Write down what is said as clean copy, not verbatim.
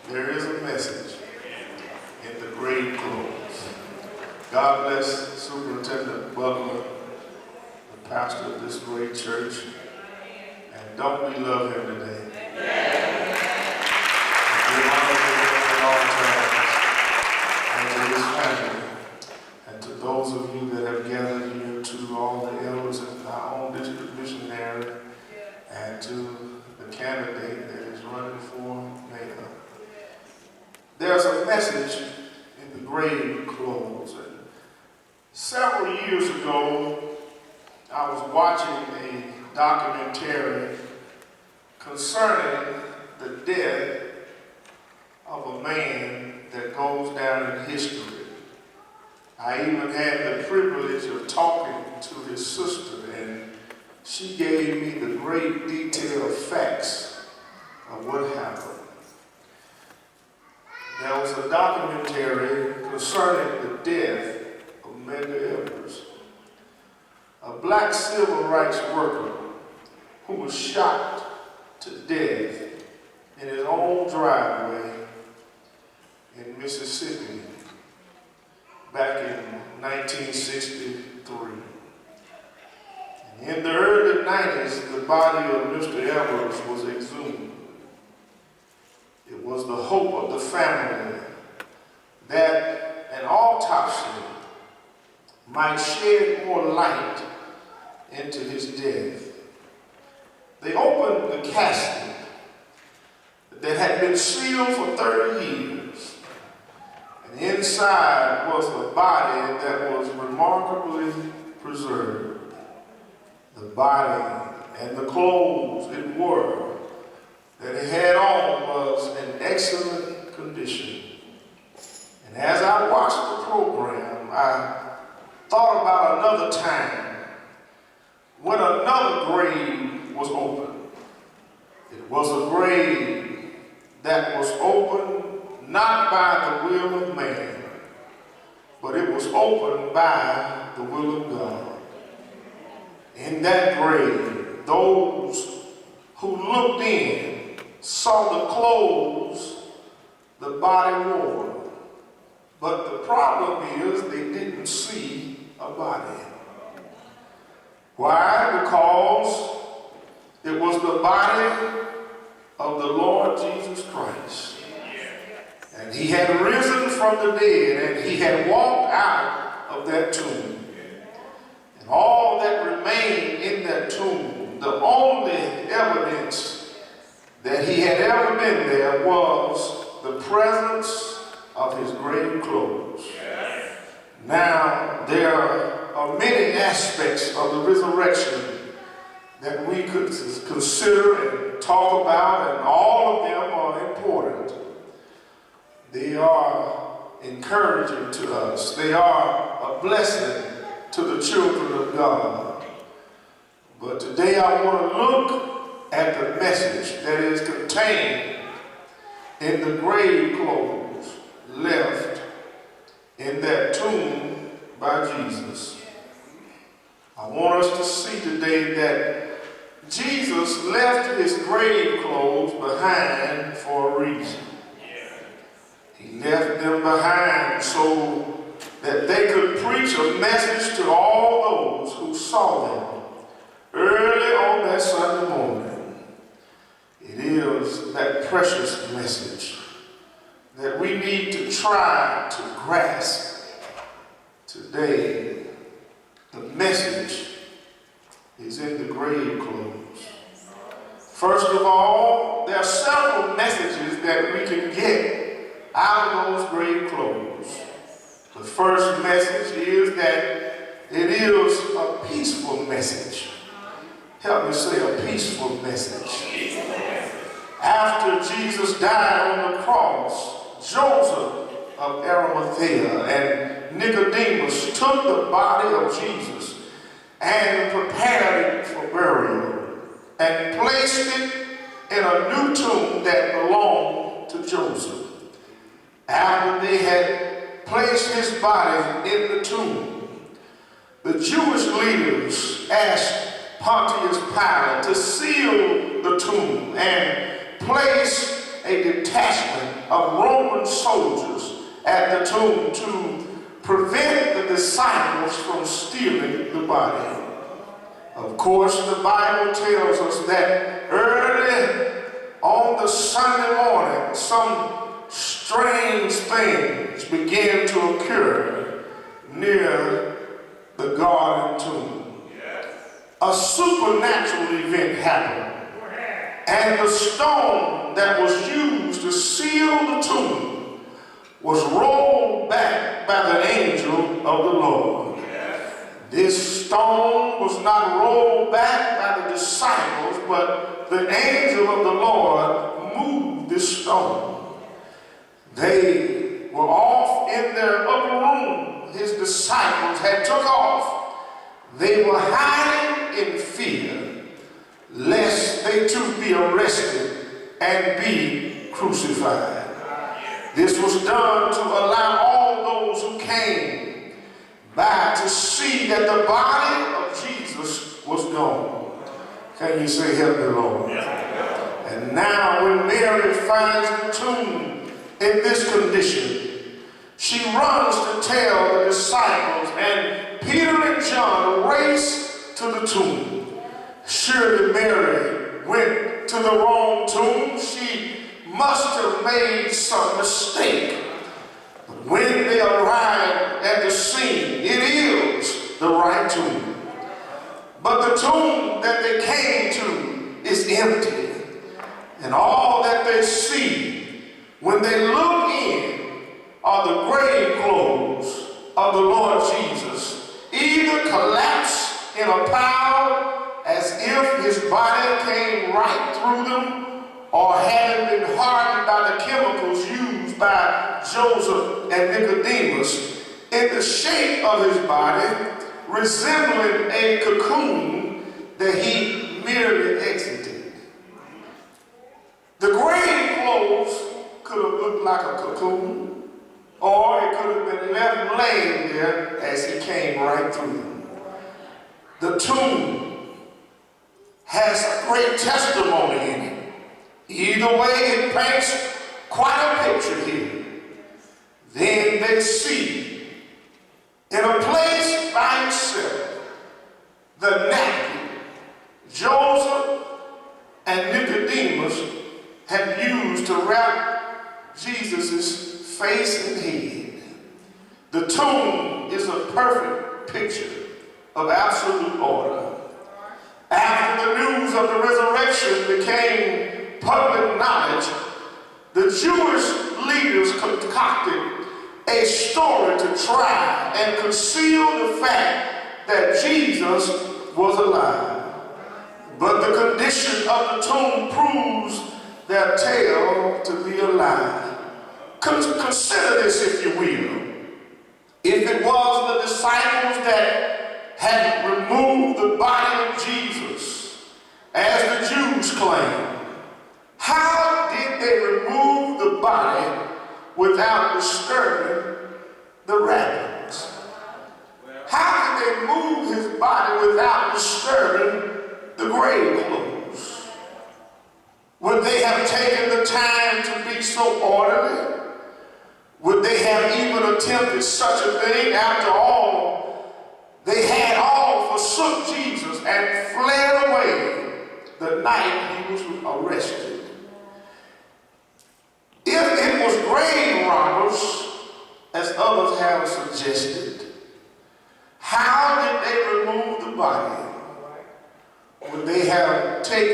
There is a message in the grave clothes. God bless Superintendent Butler, the pastor of this great church. And don't we love him today? And we honor him at all times, and to his family, and to those of you that have gathered here, to all the elders in our own district missionary, and to the candidate that is running for mayor. There's a message in the grave clothes. And several years ago, I was watching a documentary concerning the death of a man that goes down in history. I even had the privilege of talking to his sister, and she gave me the great detailed facts of what happened. There was a documentary concerning the death of Medgar Evers, a black civil rights worker who was shot to death in his own driveway in Mississippi back in 1963. And in the early 90s, the body of Mr. Evers was exhumed. It was the hope of the family that an autopsy might shed more light into his death. They opened the casket that had been sealed for 30 years. And inside was a body that was remarkably preserved. The body and the clothes it wore that he had on was in excellent condition. And as I watched the program, I thought about another time when another grave was opened. It was a grave that was opened not by the will of man, but it was opened by the will of God. In that grave, those who looked in saw the clothes the body wore. But the problem is they didn't see a body. Why? Because it was the body of the Lord Jesus Christ. And he had risen from the dead, and he had walked out of that tomb. And all that remained in that tomb, the only evidence that he had ever been there, was the presence of his grave clothes. Now, there are many aspects of the resurrection that we could consider and talk about, and all of them are important. They are encouraging to us. They are a blessing to the children of God. But today I want to look at the message that is contained in the grave clothes left in that tomb by Jesus. I want us to see today that Jesus left his grave clothes behind for a reason. He left them behind so that they could preach a message to all those who saw them early on that Sunday morning. It is that precious message that we need to try to grasp today. The message is in the grave clothes. First of all, there are several messages that we can get out of those grave clothes. The first message is that it is a peaceful message. Help me say a peaceful message. After Jesus died on the cross, Joseph of Arimathea and Nicodemus took the body of Jesus and prepared it for burial and placed it in a new tomb that belonged to Joseph. After they had placed his body in the tomb, the Jewish leaders asked Pontius Pilate to seal the tomb and place a detachment of Roman soldiers at the tomb to prevent the disciples from stealing the body. Of course, the Bible tells us that early on the Sunday morning, some strange things began to occur near the garden tomb. A supernatural event happened, and the stone that was used to seal the tomb was rolled back by the angel of the Lord. This stone was not rolled back by the disciples, but the angel of the Lord moved this stone. They were off in their upper room. His disciples had took off. They were hiding in fear, lest they too be arrested and be crucified. This was done to allow all those who came by to see that the body of Jesus was gone. Can you say, help me, Lord? And now when Mary finds the tomb in this condition, she runs to tell the disciples, and Peter and John race to the tomb. Surely Mary went to the wrong tomb. She must have made some mistake. But when they arrived at the scene, it is the right tomb. But the tomb that they came to is empty. And all that they see when they look in are the grave clothes of the Lord Jesus, either collapsed in a pile as if his body came right through them, or having been hardened by the chemicals used by Joseph and Nicodemus in the shape of his body, resembling a cocoon that he merely exited. The grave clothes could have looked like a cocoon, or it could have been left laying there as he came right through them. The tomb has a great testimony in it. Either way, it paints quite a picture here. Then they see, in a place by itself, the napkin Joseph and Nicodemus had used to wrap Jesus' face and head. The tomb is a perfect picture of absolute order. After the news of the resurrection became public knowledge, the Jewish leaders concocted a story to try and conceal the fact that Jesus was alive. But the condition of the tomb proves their tale to be a lie. Consider this, if you will. If it was the disciples that had removed the body of Jesus, as the Jews claim, how did they remove the body without disturbing the wrappings? How did they move his body without disturbing the grave clothes? Would they have taken the time to be so orderly? Would they have even attempted such a thing? After all, they had all forsook Jesus and fled away the night he was arrested. If it was grave robbers, as others have suggested, how did they remove the body? Would they have taken